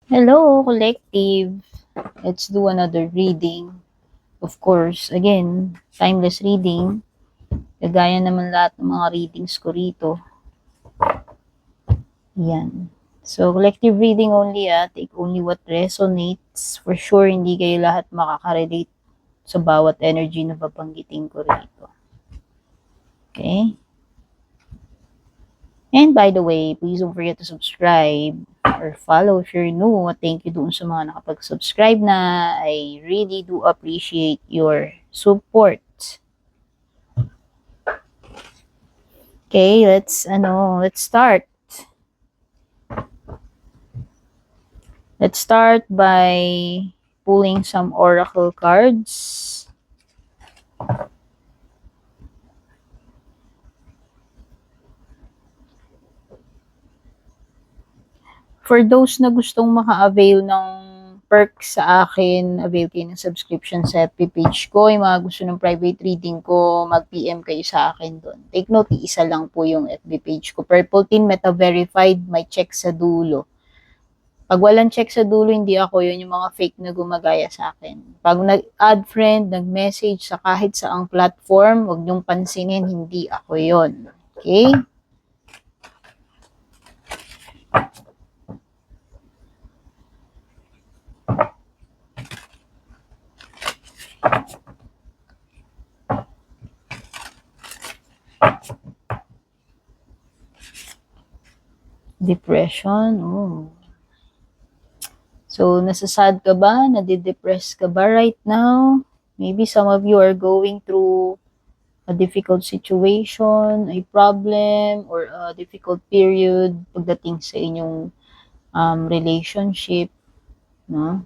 Hello, collective. Let's do another reading. Of course, again, timeless reading. Kagaya naman lahat ng mga readings ko rito. Yan. So, collective reading only Take only what resonates. For sure, hindi kayo lahat makaka-relate sa bawat energy na babanggitin ko rito. Okay? And by the way, please don't forget to subscribe or follow if you're new. Thank you doon sa mga nakapag-subscribe na. I really do appreciate your support. Okay, let's start. Let's start by pulling some oracle cards. For those na gustong maka-avail ng perks sa akin, avail kayo ng subscription sa FB page ko. Yung mga gusto ng private reading ko, mag-PM kayo sa akin doon. Take note, isa lang po yung FB page ko. Purple Team Meta Verified, may check sa dulo. Pag walang check sa dulo, hindi ako yun, yung mga fake na gumagaya sa akin. Pag nag-add friend, nag-message sa kahit saang platform, huwag niyong pansinin, hindi ako yun. Okay? Depression, oh. So, nasasad ka ba? Nadidepress ka ba right now? Maybe some of you are going through a difficult situation, a problem, or a difficult period pagdating sa inyong relationship, no?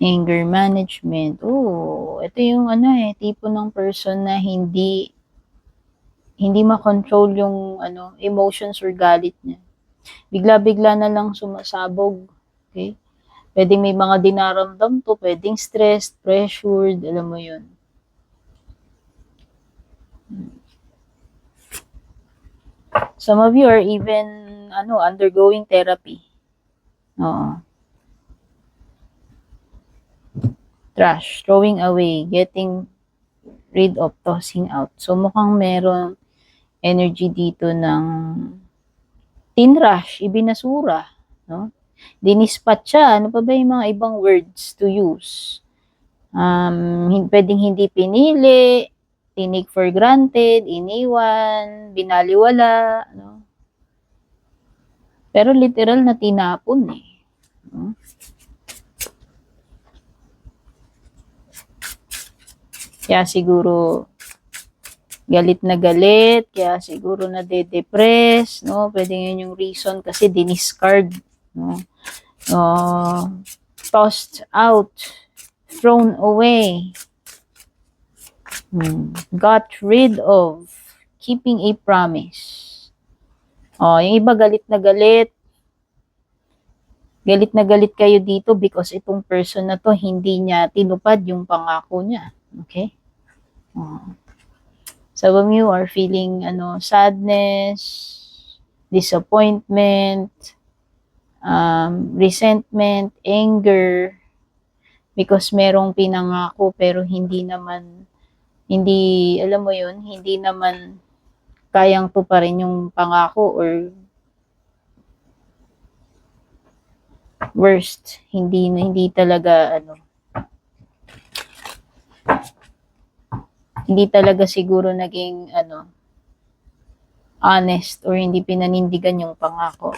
Anger management. Oh, ito yung tipo ng person na hindi makontrol yung emotions or galit niya. Bigla-bigla na lang sumasabog. Okay? Pwedeng may mga dinaramdam to, pwedeng stressed, pressured, alam mo yun. Some of you are even undergoing therapy. Oo. Trash, throwing away, getting rid of, tossing out. So mukhang meron energy dito ng tinrush, ibinasura, no? Dinispatcha, ano pa ba yung mga ibang words to use? Pwedeng hindi pinili, tinig for granted, iniwan, binaliwala, no? Pero literal na tinapon eh. No? Kaya siguro galit na galit, kaya siguro nade-depress, no? Pwede yun yung reason kasi diniscard, no? Tossed out, thrown away, got rid of, keeping a promise. Yung iba galit na galit. Galit na galit kayo dito because itong person na to hindi niya tinupad yung pangako niya. Okay? Some of you are feeling sadness, disappointment, resentment, anger, because merong pinangako pero hindi, alam mo yun, hindi naman kayang tuparin yung pangako or worst, hindi talaga hindi talaga siguro naging honest or hindi pinanindigan yung pangako.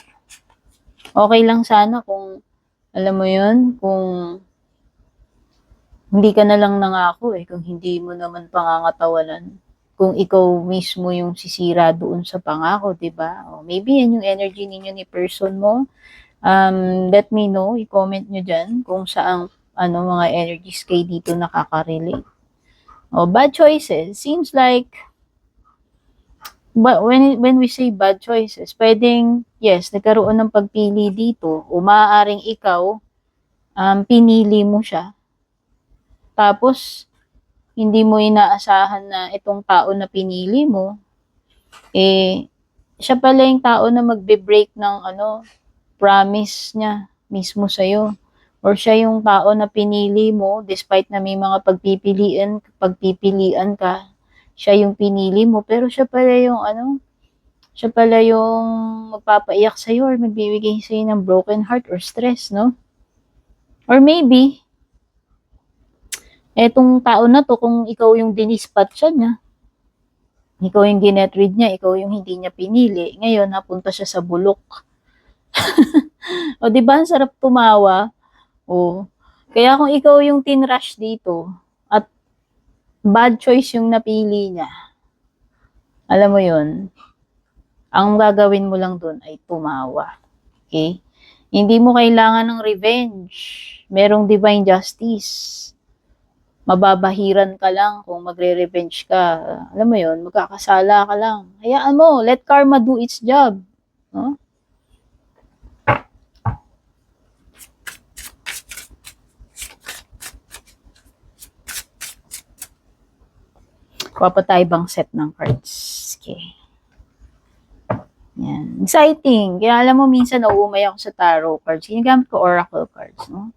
Okay lang sana kung alam mo yun, kung hindi ka na lang nangako kung hindi mo naman pangangatawanan. Kung ikaw mismo yung sisira doon sa pangako, 'di ba? Maybe yan yung energy ninyo ni person mo. Let me know, i-comment nyo dyan kung saang mga energies kayo dito nakaka-relate. Bad choices. Seems like, but when we say bad choices, pwedeng, yes, nagkaroon ng pagpili dito. O maaaring ikaw, pinili mo siya. Tapos, hindi mo inaasahan na itong tao na pinili mo, siya pala yung tao na magbe-break ng promise niya mismo sa'yo. Or siya yung tao na pinili mo despite na may mga pagpipilian ka. Siya yung pinili mo pero siya pala yung siya pala yung magpapaiyak sa'yo or magbibigay sa'yo ng broken heart or stress, no? Or maybe, etong tao na to, kung ikaw yung dinispat siya niya, ikaw yung ginet rid niya, ikaw yung hindi niya pinili, ngayon napunta siya sa bulok. O, di ba? Ang sarap tumawa. O, kaya kung ikaw yung tinrush dito, at bad choice yung napili niya, alam mo yun, ang gagawin mo lang dun ay tumawa. Okay? Hindi mo kailangan ng revenge. Merong divine justice. Mababahiran ka lang kung magre-revenge ka. Alam mo yun, magkakasala ka lang. Hayaan mo, let karma do its job. No? Kuha pa tayo bang set ng cards. Okay. Yan. Exciting. Kaya alam mo, minsan nauumay ako sa tarot cards. Ginagamit ko oracle cards. No?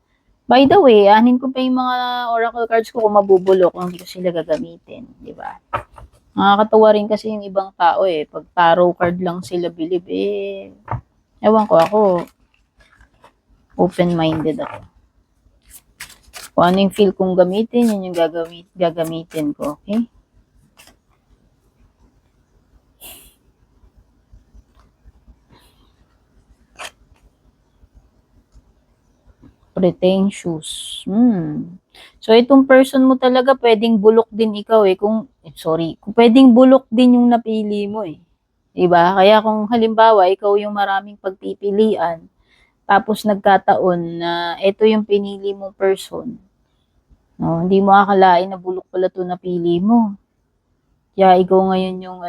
By the way, anin ko pa yung mga oracle cards ko kung mabubulok kung hindi ko sila gagamitin. Di ba? Nakakatawa rin kasi yung ibang tao eh. Pag tarot card lang sila bilib eh. Ewan ko, ako open-minded ako. Kung ano yung feel kong gamitin, yun yung gagamitin ko. Okay? Pretentious. So, itong person mo talaga, pwedeng bulok din ikaw eh. Kung pwedeng bulok din yung napili mo eh. Diba? Kaya kung halimbawa, ikaw yung maraming pagpipilian, tapos nagkataon na ito yung pinili mong person, no, hindi mo akalain na bulok pala ito napili mo. Kaya ikaw ngayon yung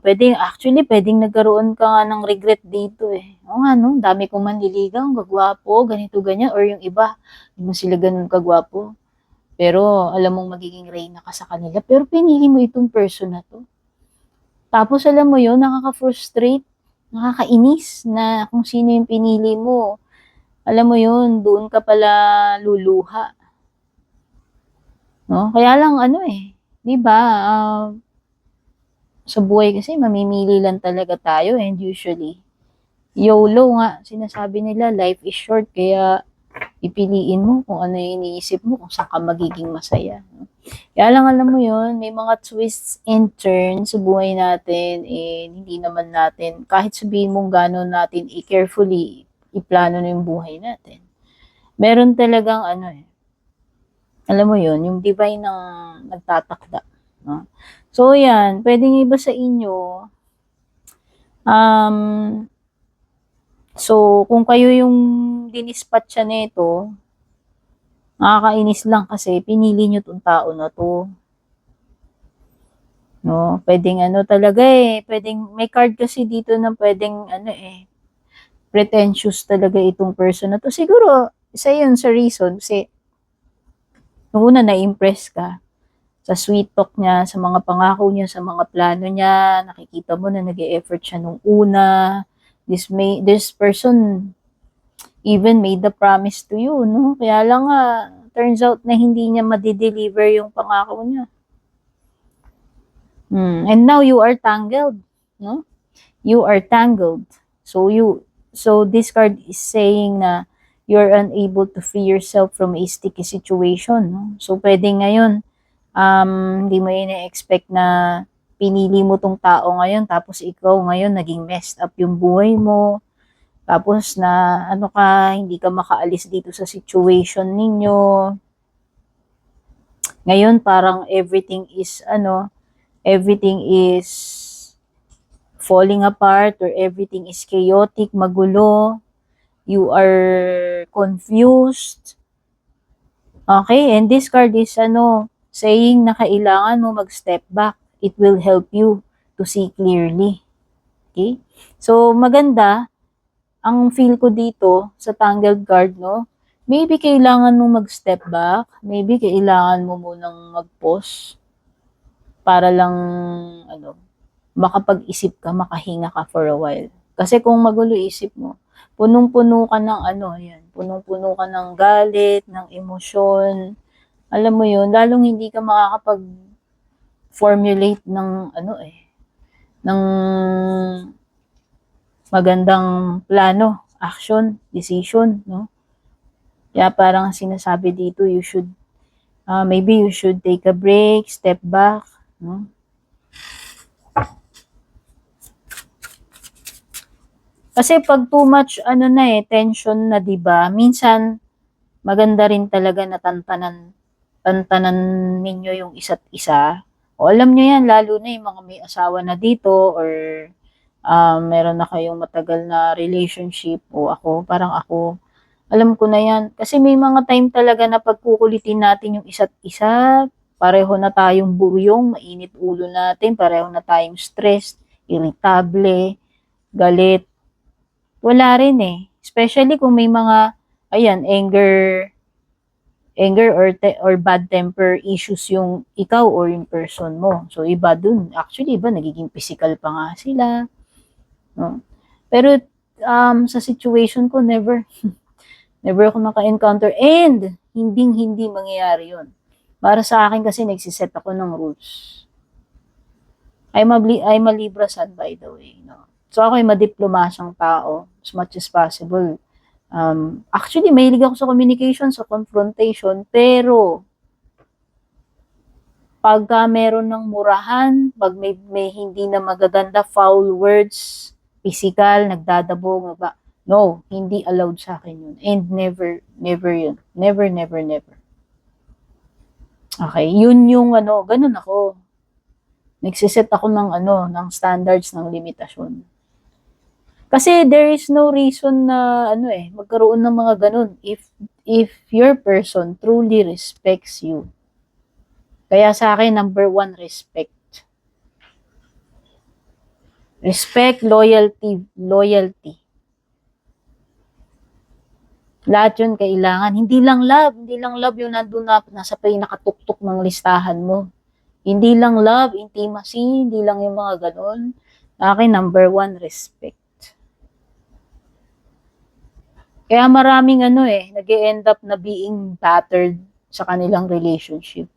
pwedeng nagkaroon ka nga ng regret dito eh. O nga no, dami kong manliligaw, kagwapo, ganito, ganyan, or yung iba, hindi mo sila ganun kagwapo. Pero alam mong magiging reyna ka sa kanila, pero pinili mo itong person na to. Tapos alam mo yun, nakaka-frustrate, nakakainis na kung sino yung pinili mo. Alam mo yun, doon ka pala luluha. No? Kaya lang di ba? Sa buhay kasi mamimili lang talaga tayo and usually YOLO nga, sinasabi nila life is short kaya ipiliin mo kung ano yung iniisip mo kung saan ka magiging masaya. Kaya lang alam mo yun, may mga twists and turns sa buhay natin hindi naman natin, kahit sabihin mong gano'n natin carefully iplano na yung buhay natin. Meron talagang alam mo yun, yung divine ng nagtatakda. No? So, yan. Pwedeng iba sa inyo. So, kung kayo yung dinispat siya nito, nakakainis lang kasi pinili nyo tong tao na to. No? Pwedeng talaga eh. Pwedeng, may card kasi dito na pwedeng pretentious talaga itong person na to. Siguro, isa yun sa reason. Kasi, nung una na-impress ka sa sweet talk niya, sa mga pangako niya, sa mga plano niya, nakikita mo na nag-e-effort siya nung una. This person even made the promise to you, no? Kaya lang turns out na hindi niya ma-deliver yung pangako niya. And now you are tangled, no? You are tangled. So this card is saying na you're unable to free yourself from a sticky situation, no? So pwede ngayon hindi mo ina-expect na pinili mo tong tao ngayon tapos ikaw ngayon naging messed up yung buhay mo. Tapos na hindi ka makaalis dito sa situation ninyo. Ngayon parang everything is falling apart or everything is chaotic, magulo. You are confused. Okay, and this card is saying na kailangan mo mag-step back. It will help you to see clearly. Okay? So, maganda, ang feel ko dito sa Tangled card, no? Maybe kailangan mo mag-step back. Maybe kailangan mo munang mag-pause para lang, makapag-isip ka, makahinga ka for a while. Kasi kung magulo isip mo, punong-puno ka ng punong-puno ka ng galit, ng emosyon, alam mo yun, lalong hindi ka makakapag-formulate ng ng magandang plano, action, decision, no? Kaya parang sinasabi dito, maybe you should take a break, step back, no? Kasi pag too much, tension na, 'di ba? Minsan, maganda rin talaga na tantanan ninyo yung isa't isa. O alam nyo yan, lalo na yung mga may asawa na dito or meron na kayong matagal na relationship o parang ako, alam ko na yan. Kasi may mga time talaga na pagkukulitin natin yung isa't isa, pareho na tayong buyong, mainit ulo natin, pareho na tayong stressed, irritable, galit. Wala rin eh. Especially kung may mga, anger or bad temper issues yung ikaw or yung person mo. So, iba dun. Actually, iba, nagiging physical pa nga sila. No? Pero, sa situation ko, never. Never ako naka-encounter. And, hindi mangyayari yun. Para sa akin kasi, nagsiset ako ng rules. I'm a Libra sun, by the way. No? So, ako ay madiplomasyang tao as much as possible. Actually, mahilig ako sa communication, sa confrontation, pero pagka meron ng murahan, pag may hindi na magaganda, foul words, physical, nagdadabog, no, hindi allowed sa akin yun. And never yun. Never. Okay, yun yung ganun ako. Nagsiset ako ng standards, ng limitasyon. Kasi there is no reason na magkaroon ng mga ganun if your person truly respects you. Kaya sa akin, number 1, respect. Respect, loyalty. Lahat yun kailangan. Hindi lang love yung nandun na nasa pinakatuktok ng listahan mo. Hindi lang love, intimacy, hindi lang yung mga ganun. Sa akin, number 1, respect. Kaya maraming nag-e-end up na being battered sa kanilang relationship.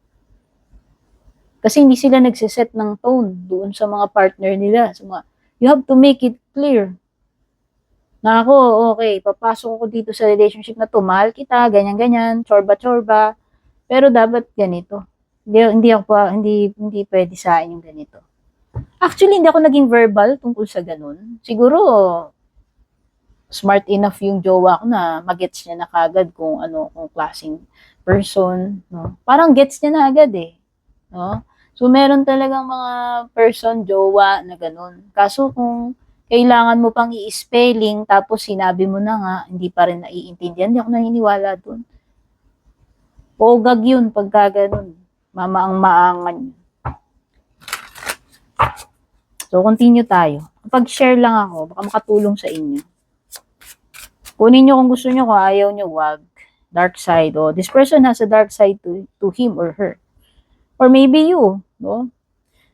Kasi hindi sila nagsiset ng tone doon sa mga partner nila. You have to make it clear na ako, okay, papasok ako dito sa relationship na to, mahal kita, ganyan-ganyan, chorba-chorba, pero dapat ganito. Hindi pwede sa akin yung ganito. Actually, hindi ako naging verbal tungkol sa ganun. Siguro, smart enough yung jowa ko na magets niya na kagad kung klaseng person, no? Parang gets niya na agad eh, no? So, meron talagang mga person, jowa na ganun. Kaso kung kailangan mo pang i-spelling, tapos sinabi mo na nga, hindi pa rin naiintindihan, hindi ako naniniwala dun. Pogag yun pagka ganun. Mamaang-maangan. So, continue tayo. Kapag share lang ako, baka makatulong sa inyo. Kunin nyo kung gusto nyo, kung ayaw nyo, wag. Dark side. Oh, this person has a dark side to him or her. Or maybe you, no?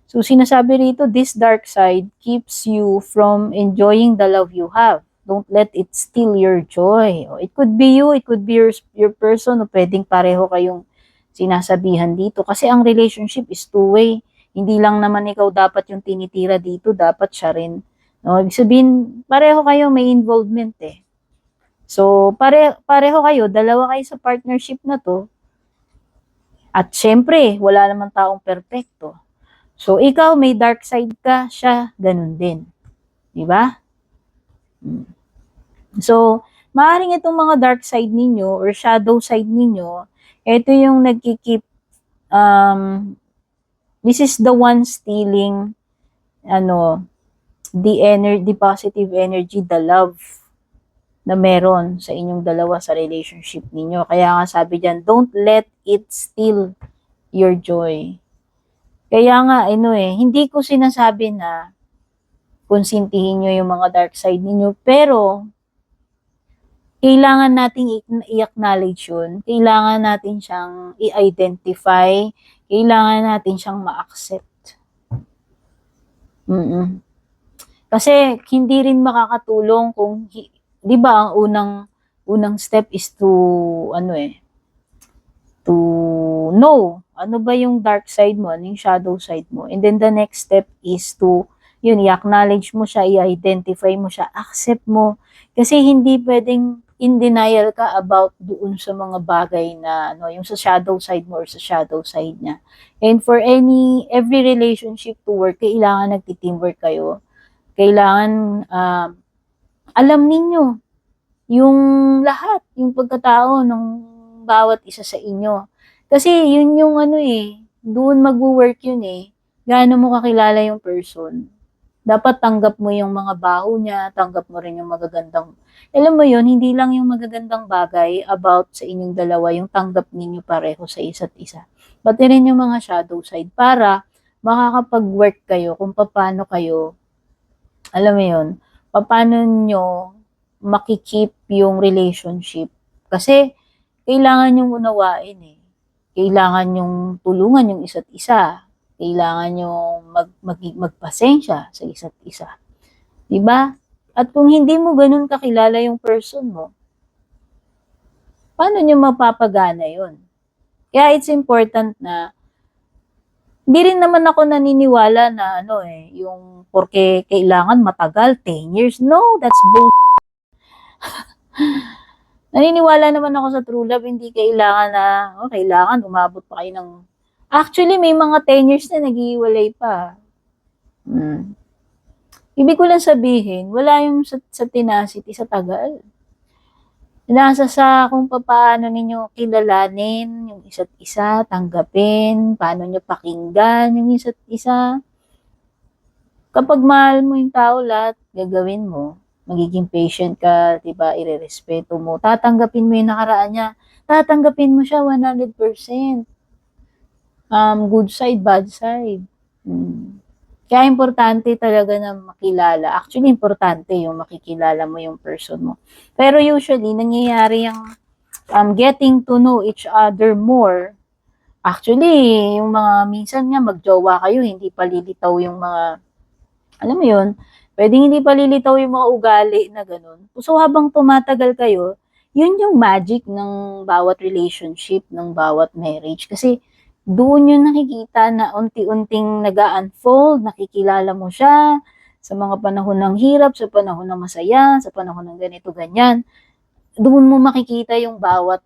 So, sinasabi rito, this dark side keeps you from enjoying the love you have. Don't let it steal your joy. Oh, it could be you, it could be your person, o pwedeng pareho kayong sinasabihan dito. Kasi ang relationship is two-way. Hindi lang naman ikaw dapat yung tinitira dito, dapat siya rin. No? Ibig sabihin, pareho kayo may involvement eh. So, pareho kayo, dalawa kayo sa partnership na to. At syempre, wala namang taong perpekto. So, ikaw may dark side ka, siya ganun din. Di ba? So, maaaring itong mga dark side ninyo or shadow side ninyo, ito yung nagkikip, this is the one stealing, the positive energy, the love na meron sa inyong dalawa sa relationship ninyo. Kaya nga sabi dyan, don't let it steal your joy. Kaya nga, hindi ko sinasabi na konsintihin nyo yung mga dark side ninyo, pero kailangan nating i-acknowledge yun, kailangan natin siyang i-identify, kailangan natin siyang ma-accept. Mm. Kasi hindi rin makakatulong kung 'di ba ang unang step is to ano to know ano ba yung dark side mo, ano yung shadow side mo. And then the next step is to yun i-acknowledge mo siya, i-identify mo siya, accept mo. Kasi hindi pwedeng in denial ka about doon sa mga bagay na ano, yung sa shadow side mo or sa shadow side niya. And for every relationship to work, kailangan nagti-teamwork kayo. Kailangan alam ninyo yung lahat, yung pagkatao ng bawat isa sa inyo. Kasi yun yung ano doon magwo-work yun gaano mo kakilala yung person. Dapat tanggap mo yung mga baho niya, tanggap mo rin yung magagandang, alam mo yun, hindi lang yung magagandang bagay about sa inyong dalawa, yung tanggap ninyo pareho sa isa't isa. Pati rin yung mga shadow side para makakapag-work kayo kung paano kayo, alam mo yun, paano nyo makikip yung relationship. Kasi, kailangan yung unawain Kailangan yung tulungan yung isa't isa. Kailangan yung magpasensya sa isa't isa. Diba? At kung hindi mo ganun kakilala yung person mo, paano nyo mapapagana yun? Kaya it's important na hindi rin naman ako naniniwala na yung porke kailangan matagal, 10 years. No, that's bullshit. Naniniwala naman ako sa true love, hindi kailangan na, kailangan umabot pa kayo ng, actually, may mga 10 years na nag-iwalay pa. Ibig ko lang sabihin, wala yung sa tenacity, sa tagal. Nasa sa kung paano ninyo kilalanin yung isa't isa, tanggapin, paano nyo pakinggan yung isa't isa. Kapag mahal mo yung tao, lahat gagawin mo. Magiging patient ka, diba, irerespeto mo. Tatanggapin mo yung nakaraan niya. Tatanggapin mo siya 100%. Good side, bad side. Kaya importante talaga na makilala. Actually, importante yung makikilala mo yung person mo. Pero usually, nangyayari yung getting to know each other more. Actually, yung mga minsan nga magjowa kayo, hindi palilitaw yung mga, alam mo yun, pwedeng hindi palilitaw yung mga ugali na ganun. So, habang tumatagal kayo, yun yung magic ng bawat relationship, ng bawat marriage. Kasi, doon yun nakikita na unti-unting nag-unfold, nakikilala mo siya sa mga panahon ng hirap, sa panahon ng masaya, sa panahon ng ganito, ganyan. Doon mo makikita yung bawat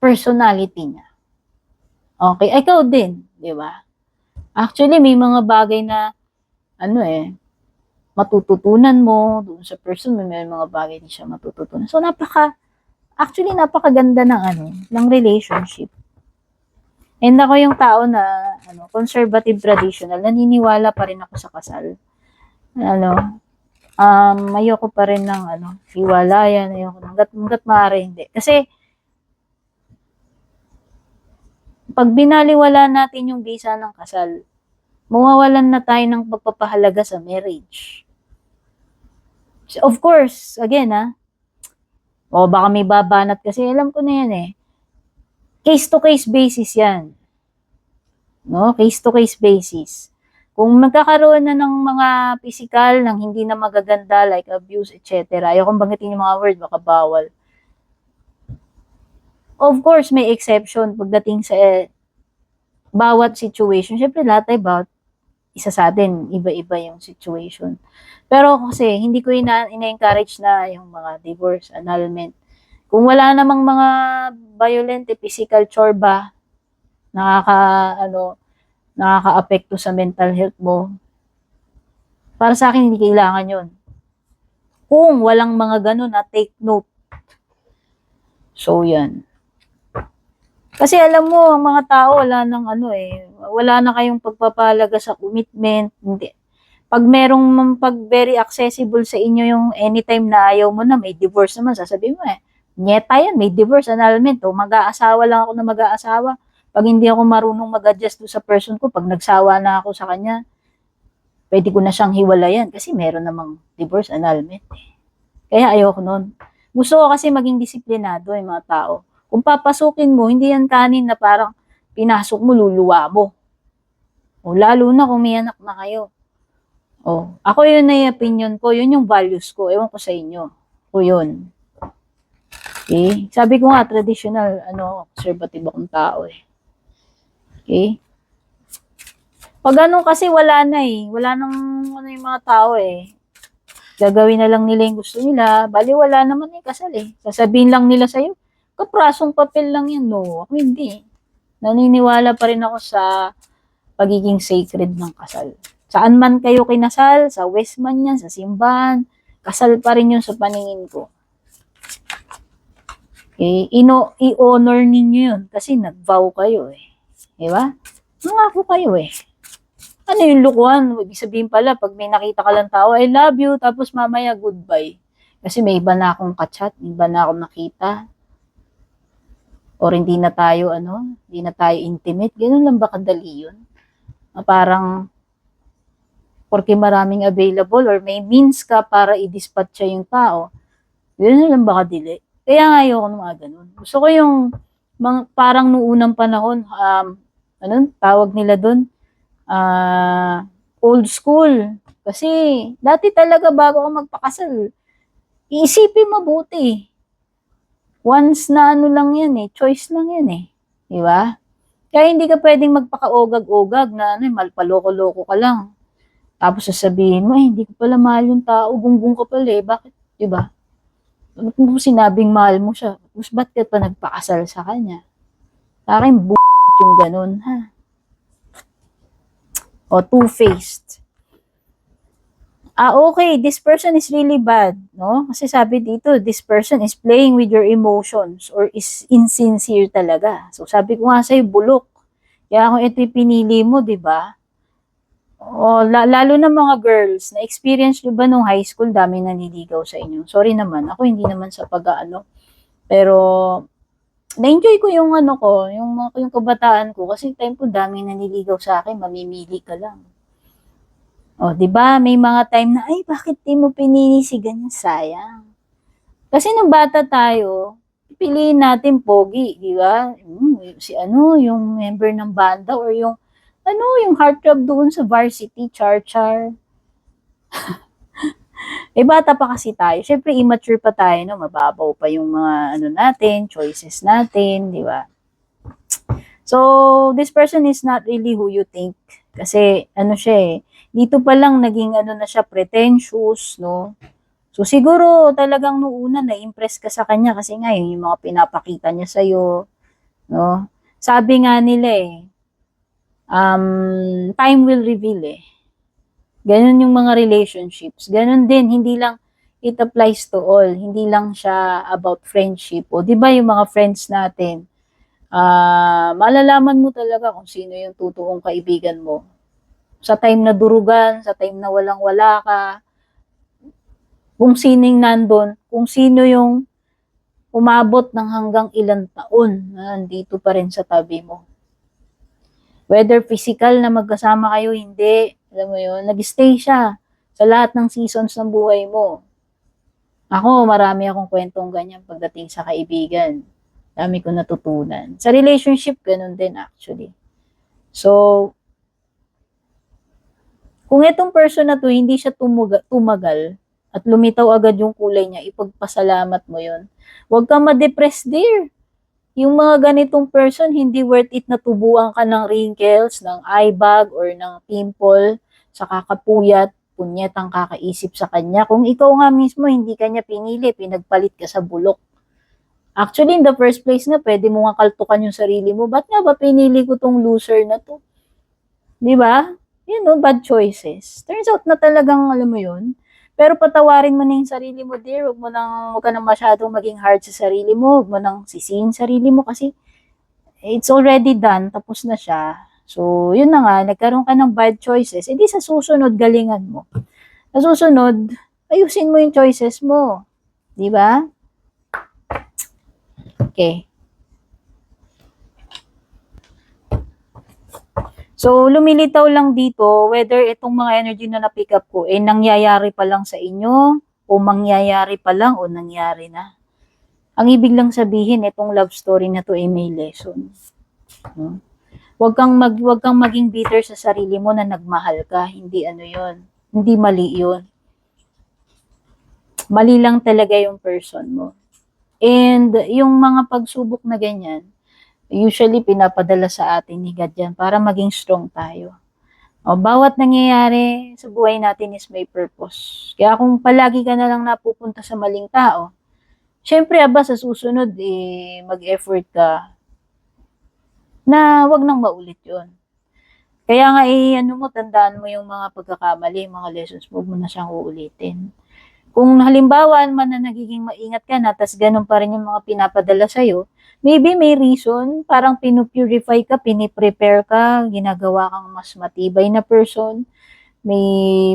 personality niya. Okay, ikaw din, di ba? Actually, may mga bagay na, matututunan mo doon sa person, may mga bagay din siya matututunan. So, actually, napakaganda ng relationship. And ako yung tao na conservative traditional, naniniwala pa rin ako sa kasal. Ayoko pa rin ng hiwalayan, ayoko hanggat maaari hindi. Kasi pag binaliwala natin yung bisa ng kasal, mawawalan na tayo ng pagpapahalaga sa marriage. So, of course, again baka may babanat kasi alam ko na yan case-to-case basis yan. No? Case-to-case basis. Kung magkakaroon na ng mga physical, ng hindi na magaganda, like abuse, etc. Ayokong banggitin yung mga word, baka bawal. Of course, may exception pagdating sa bawat situation. Siyempre, lahat ay bawat isa sa atin, iba-iba yung situation. Pero kasi, hindi ko ina-encourage na yung mga divorce, annulment. Kung wala namang mga violent, physical chorba, nakaka-apekto sa mental health mo, para sa akin, hindi kailangan yun. Kung walang mga ganun take note. So, yan. Kasi alam mo, ang mga tao, wala na kayong pagpapalaga sa commitment. Hindi. Pag very accessible sa inyo yung anytime na ayaw mo na, may divorce naman, sasabihin mo nyeta yan, may divorce, annulment, mag-aasawa lang ako na mag-aasawa. Pag hindi ako marunong mag-adjust sa person ko, pag nagsawa na ako sa kanya, pwede ko na siyang hiwalayan kasi meron namang divorce, annulment. Kaya ayoko nun. Gusto ko kasi maging disiplinado yung mga tao. Kung papasukin mo, hindi yan kanin na parang pinasok mo, luluwa mo. O lalo na kung may anak na kayo. Oh, ako yun na yung opinion ko, yun yung values ko. Ewan ko sa inyo. O yun. Okay? Sabi ko nga, traditional, conservative akong tao eh. Okay? Pag ganun kasi wala na eh. Wala nang yung mga tao eh. Gagawin na lang nila yung gusto nila. Bali, wala naman yung kasal eh. Sasabihin lang nila sa'yo, kaprasong papel lang yan. No, ako hindi. Naniniwala pa rin ako sa pagiging sacred ng kasal. Saan man kayo kinasal, sa West man yan, sa simbahan, kasal pa rin yun sa paningin ko. Okay? I-honor ninyo yun kasi nag-vow kayo eh. Diba? Nangako kayo eh. Ano yung lukuhan? Ibig sabihin pala, pag may nakita ka lang tao, I love you, tapos mamaya goodbye. Kasi may iba na akong kachat, may iba na akong nakita. Or hindi na tayo, hindi na tayo intimate. Ganun lang ba kadali yun? Parang, porque maraming available or may means ka para i-dispatch yung tao, ganun lang ba kadili? Kaya nga ayoko ng mga ganun. Gusto ko yung, parang noong unang panahon, tawag nila doon, old school. Kasi, dati talaga bago ako magpakasal, iisipin mabuti. Once na lang yan eh, choice lang yan eh. Di ba? Kaya hindi ka pwedeng magpakaogag-ogag na malpaloko-loko ka lang. Tapos sasabihin mo, hindi ko pala mahal yung tao, gunggong ka pala eh. Bakit? Di ba? Bakit mo sinabing mahal mo siya? Tapos ba't ka pa nagpakasal sa kanya? Sa akin, yung ganun, ha? O, two-faced. Okay, this person is really bad, no? Kasi sabi dito, this person is playing with your emotions or is insincere talaga. So, sabi ko nga sa'yo, bulok. Kaya kung ito yung pinili mo, di ba? O, lalo na mga girls, na-experience nyo ba nung high school, daming naniligaw sa inyo? Sorry naman, ako hindi naman sa pag-aano. Pero, na-enjoy ko yung yung kabataan ko kasi time ko daming naniligaw sa akin, mamimili ka lang. O, di ba? May mga time na, ay, bakit di mo pinili si ganyan? Sayang. Kasi nung bata tayo, piliin natin pogi, di ba? Yung member ng banda or yung heartthrob doon sa varsity, char-char. Bata pa kasi tayo. Syempre, immature pa tayo, no? Mababaw pa yung mga, natin, choices natin, di ba? So, this person is not really who you think. Kasi, siya eh, dito pa lang naging na siya, pretentious, no? So, siguro talagang noona na-impress ka sa kanya kasi nga yung mga pinapakita niya sa'yo, no? Sabi nga nila eh, time will reveal eh. Ganun yung mga relationships. Ganun din, hindi lang it applies to all. Hindi lang siya about friendship. O, di ba yung mga friends natin, malalaman mo talaga kung sino yung totoong kaibigan mo. Sa time na durugan, sa time na walang-wala ka, kung sining nandun, kung sino yung umabot ng hanggang ilang taon na nandito pa rin sa tabi mo. Whether physical na magkasama kayo, hindi, alam mo yun, nag-stay siya sa lahat ng seasons ng buhay mo. Ako, marami akong kwentong ganyan pagdating sa kaibigan. Dami ko natutunan. Sa relationship, ganun din actually. So, kung itong person na to, hindi siya tumagal at lumitaw agad yung kulay niya, ipagpasalamat mo yun. Huwag kang ma-depress, dear. Yung mga ganitong person, hindi worth it na tubuan ka ng wrinkles, ng eye bag, or ng pimple, sa kakapuyat, punyetang kakaisip sa kanya. Kung ikaw nga mismo, hindi kanya pinili, pinagpalit ka sa bulok. Actually, in the first place nga, pwede mo nga kaltukan yung sarili mo. Ba't nga ba pinili ko tong loser na to? Di ba? Bad choices. Turns out na talagang, alam mo yun. Pero patawarin mo na yung sarili mo, dear. Huwag ka nang masyadong maging hard sa sarili mo. Huwag mo nang sisihin sarili mo kasi it's already done. Tapos na siya. So, yun na nga. Nagkaroon ka ng bad choices. Di sa susunod, galingan mo. Sa susunod, ayusin mo yung choices mo. Di ba? Okay. So, lumilitaw lang dito whether itong mga energy na na-pick up ko nangyayari pa lang sa inyo o mangyayari pa lang o nangyari na. Ang ibig lang sabihin, itong love story na to ay may lesson. Huwag kang maging bitter sa sarili mo na nagmahal ka. Hindi yun. Hindi mali yun. Mali lang talaga yung person mo. And yung mga pagsubok na ganyan, usually pinapadala sa atin ni God yan para maging strong tayo. O, bawat nangyayari sa buhay natin is may purpose. Kaya kung palagi ka na lang napupunta sa maling tao, syempre sa susunod, mag-effort ka na wag nang maulit yun. Kaya nga, tandaan mo yung mga pagkakamali, mga lessons, huwag mo na siyang uulitin. Kung halimbawa man na nagiging maingat ka na, tas ganun pa rin yung mga pinapadala sa'yo, maybe may reason, parang pinupurify ka, piniprepare ka, ginagawa kang mas matibay na person, may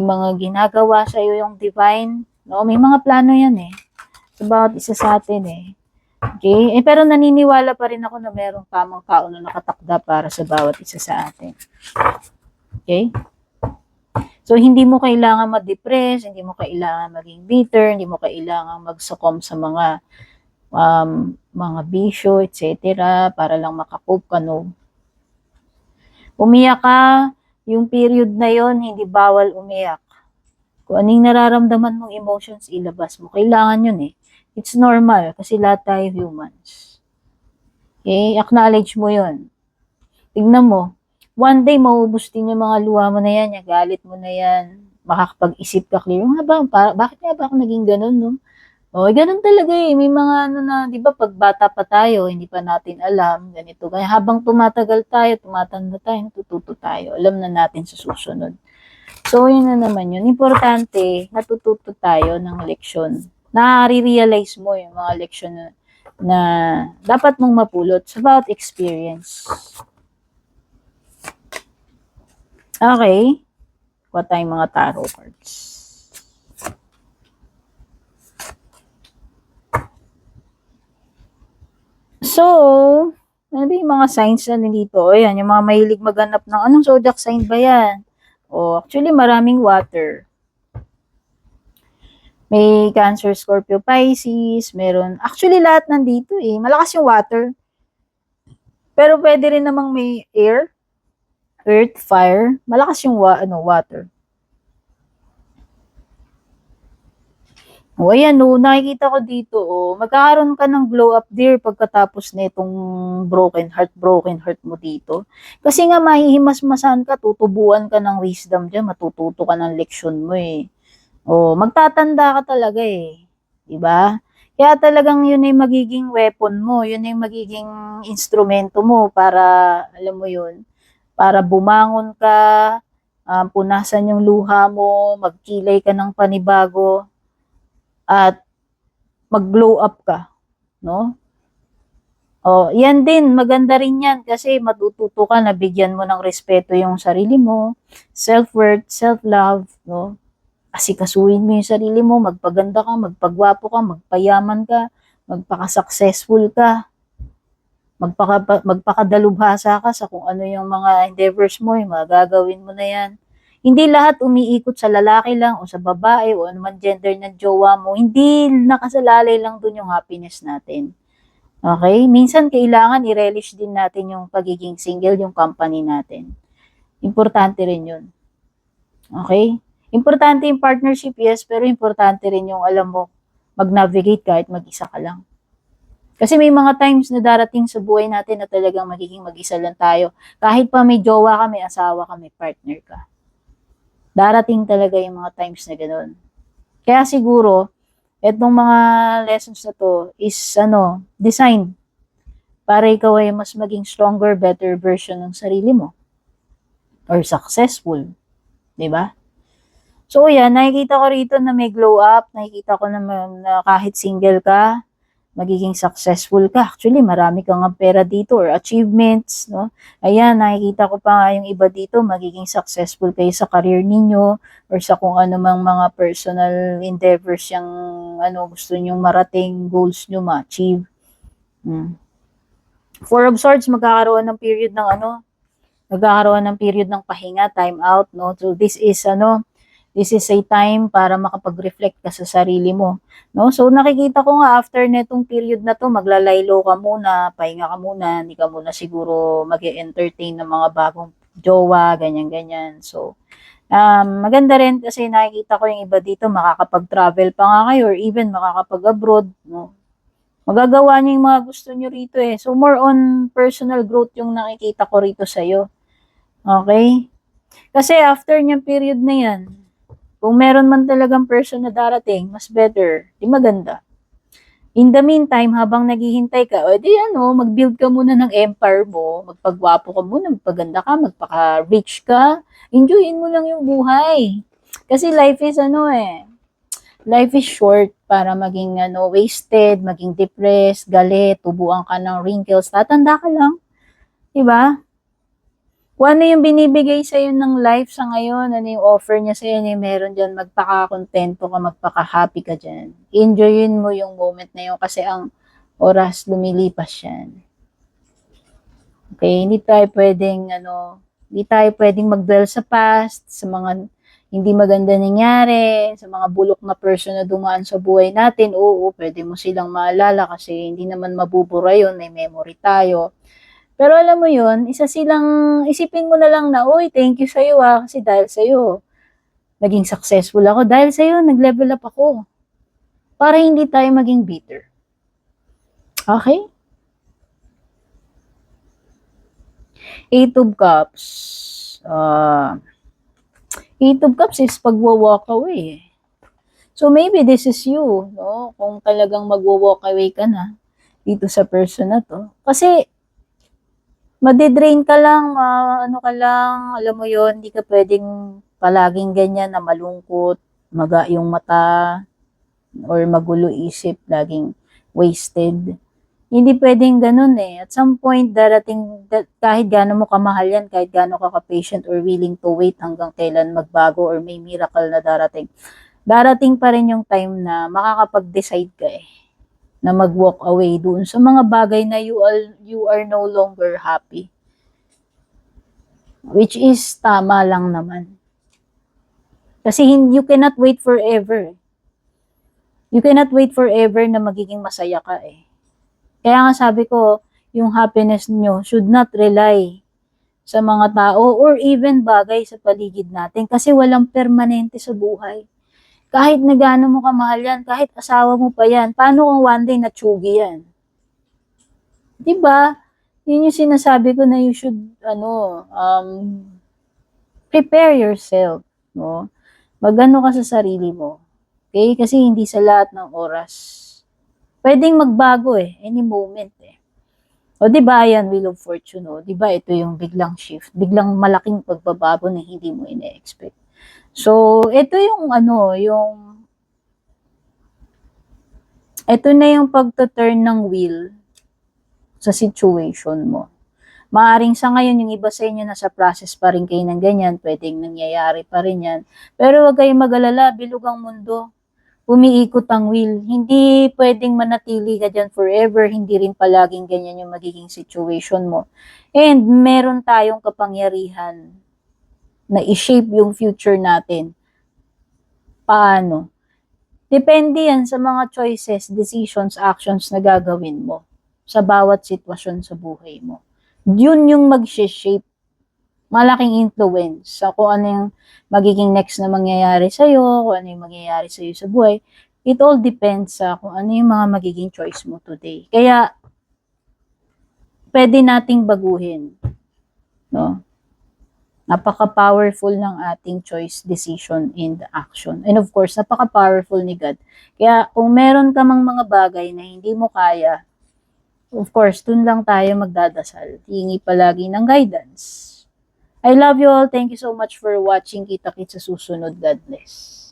mga ginagawa sa'yo yung divine, no? May mga plano yan sa bawat isa sa atin Okay? Pero naniniwala pa rin ako na merong tamang tao na nakatakda para sa bawat isa sa atin. Okay? So, hindi mo kailangan ma-depress, hindi mo kailangan maging bitter, hindi mo kailangan mag-succumb sa mga bisyo, etc. para lang makakope ka, no? Umiyak ka, yung period na yon hindi bawal umiyak. Kung anong nararamdaman mong emotions, ilabas mo. Kailangan yun It's normal kasi lahat tayo humans. Okay? Acknowledge mo yun. Tignan mo, one day maubos din yung mga luha mo na yan, yung galit mo na yan, makakapag-isip ka clear, bakit nga ba ako naging ganun, no? O, ganun talaga may mga di ba, pag bata pa tayo, hindi pa natin alam, ganito, kaya habang tumatagal tayo, tumatanda tayo, natututo tayo, alam na natin sa susunod. So, yun na naman yun. Importante, natututo tayo ng leksyon. Na-realize mo yung mga leksyon na dapat mong mapulot sa bawat experience. Okay. Kuha tayong mga tarot cards. So, ano ba yung mga signs na nandito? Ayan, yung mga mahilig maghanap ng anong zodiac sign ba yan? Actually, maraming water. May Cancer, Scorpio, Pisces, meron. Actually, lahat nandito Malakas yung water. Pero pwede rin namang may air, earth, fire. Malakas yung water. Ayan nakikita ko dito magkakaroon ka ng glow up dear pagkatapos na itong broken heart mo dito. Kasi nga mahihimas-masan ka, tutubuan ka ng wisdom dyan, matututo ka ng leksyon mo magtatanda ka talaga 'di ba? Kaya talagang yun ay magiging weapon mo, yun ay magiging instrumento mo para, alam mo yun, para bumangon ka, punasan yung luha mo, magkilay ka ng panibago, at mag-glow up ka, no? Yan din, maganda rin yan kasi matututo ka na bigyan mo ng respeto yung sarili mo, self-worth, self-love, no? Asikasuhin mo yung sarili mo, magpaganda ka, magpagwapo ka, magpayaman ka, magpaka-successful ka, magpakadalubhasa ka sa kung ano yung mga endeavors mo, yung mga gagawin mo na yan. Hindi lahat umiikot sa lalaki lang o sa babae o anuman gender ng jowa mo. Hindi nakasalalay lang dun yung happiness natin. Okay? Minsan kailangan i-relish din natin yung pagiging single, yung company natin. Importante rin yun. Okay? Importante yung partnership, yes, pero importante rin yung alam mo, mag-navigate kahit mag-isa ka lang. Kasi may mga times na darating sa buhay natin na talagang magiging mag-isa lang tayo. Kahit pa may jowa ka, may asawa ka, may partner ka. Darating talaga yung mga times na gano'n. Kaya siguro, etong mga lessons na to is, design para ikaw ay mas maging stronger, better version ng sarili mo. Or successful. Diba? So, yan, nakikita ko rito na may glow up, nakikita ko na kahit single ka, magiging successful ka. Actually, marami kang pera dito or achievements, no? Ayan, nakikita ko pa nga yung iba dito, magiging successful kayo sa career ninyo or sa kung ano mang mga personal endeavors yung gusto nyong marating, goals nyo ma-achieve. Four of Swords, magkakaroon ng period ng pahinga, time out, no? So, this is a time para makapag-reflect ka sa sarili mo, no? So, nakikita ko nga after netong period na to, maglalaylo ka muna, pahinga ka muna, hindi ka muna siguro mag-entertain ng mga bagong jowa, ganyan-ganyan. So, Maganda rin kasi nakikita ko yung iba dito, makakapag-travel pa nga kayo or even makakapag-abroad, no? Magagawa niyo yung mga gusto niyo rito eh. So, more on personal growth yung nakikita ko rito sa'yo. Okay? Kasi after niyang period na yan, kung meron man talagang person na darating, mas better, di maganda. In the meantime, habang naghihintay ka, o di ano, mag-build ka muna ng empire mo, magpagwapo ka muna, magpaganda ka, magpaka-rich ka, enjoyin mo lang yung buhay. Kasi life is life is short para maging wasted, maging depressed, galit, tubuan ka ng wrinkles, tatanda ka lang. Diba? Kung ano yung binibigay sa'yo ng life sa ngayon, ano yung offer niya sa'yo, ano yung meron dyan, magpaka-kontento ka, magpaka-happy ka dyan. Enjoyin mo yung moment na yun kasi ang oras lumilipas yan. Okay, hindi tayo pwedeng mag-dwell sa past, sa mga hindi maganda nangyari, sa mga bulok na person na dumaan sa buhay natin. Oo, pwede mo silang maalala kasi hindi naman mabubura yun, may memory tayo. Pero alam mo yun, isipin mo na lang na, uy, thank you sa'yo kasi dahil sa'yo, naging successful ako. Dahil sa'yo, nag-level up ako. Para hindi tayo maging bitter. Okay? Eight of Cups. Eight of Cups is pag-walk away. So maybe this is you, no? Kung talagang mag-walk away ka na dito sa person na to. Kasi madidrain ka lang, ano ka lang, alam mo yon, hindi ka pwedeng palaging ganyan na malungkot, maga yung mata, or magulo isip, laging wasted. Hindi pwedeng ganun eh. At some point, darating, kahit gaano mo kamahal yan, kahit gaano ka ka-patient or willing to wait hanggang kailan magbago or may miracle na darating. Darating pa rin yung time na makakapag-decide ka eh na mag-walk away doon sa mga bagay na you are no longer happy. Which is tama lang naman. Kasi you cannot wait forever. You cannot wait forever na magiging masaya ka eh. Kaya nga sabi ko, yung happiness nyo should not rely sa mga tao or even bagay sa paligid natin kasi walang permanente sa buhay. Kahit na gaano mo kamahal yan, kahit asawa mo pa yan, paano kung one day natsugi yan? Diba? Yun yung sinasabi ko na you should, prepare yourself, no? Magano ka sa sarili mo. Okay? Kasi hindi sa lahat ng oras. Pwedeng magbago eh, any moment eh. O diba yan, Wheel of Fortune, o diba ito yung biglang shift, biglang malaking pagbabago na hindi mo ine-expect. So, ito na yung pagto-turn ng wheel sa situation mo. Maaring sa ngayon, yung iba sa inyo nasa process pa rin kayo ng ganyan, pwedeng nangyayari pa rin yan. Pero huwag kayong mag-alala, bilog ang mundo. Umiikot ang wheel. Hindi pwedeng manatili ka dyan forever, hindi rin palaging ganyan yung magiging situation mo. And meron tayong kapangyarihan na i-shape yung future natin. Paano? Depende yan sa mga choices, decisions, actions na gagawin mo sa bawat sitwasyon sa buhay mo. Yun yung mag-shape, malaking influence sa kung ano yung magiging next na mangyayari sa'yo, kung ano yung mangyayari sa'yo sa buhay. It all depends sa kung ano yung mga magiging choice mo today. Kaya, pwede nating baguhin. No? Napaka-powerful ng ating choice, decision, and action. And of course, napaka-powerful ni God. Kaya kung meron ka mang mga bagay na hindi mo kaya, of course, dun lang tayo magdadasal. Hingi palagi ng guidance. I love you all. Thank you so much for watching. Kita-kits sa susunod. God bless.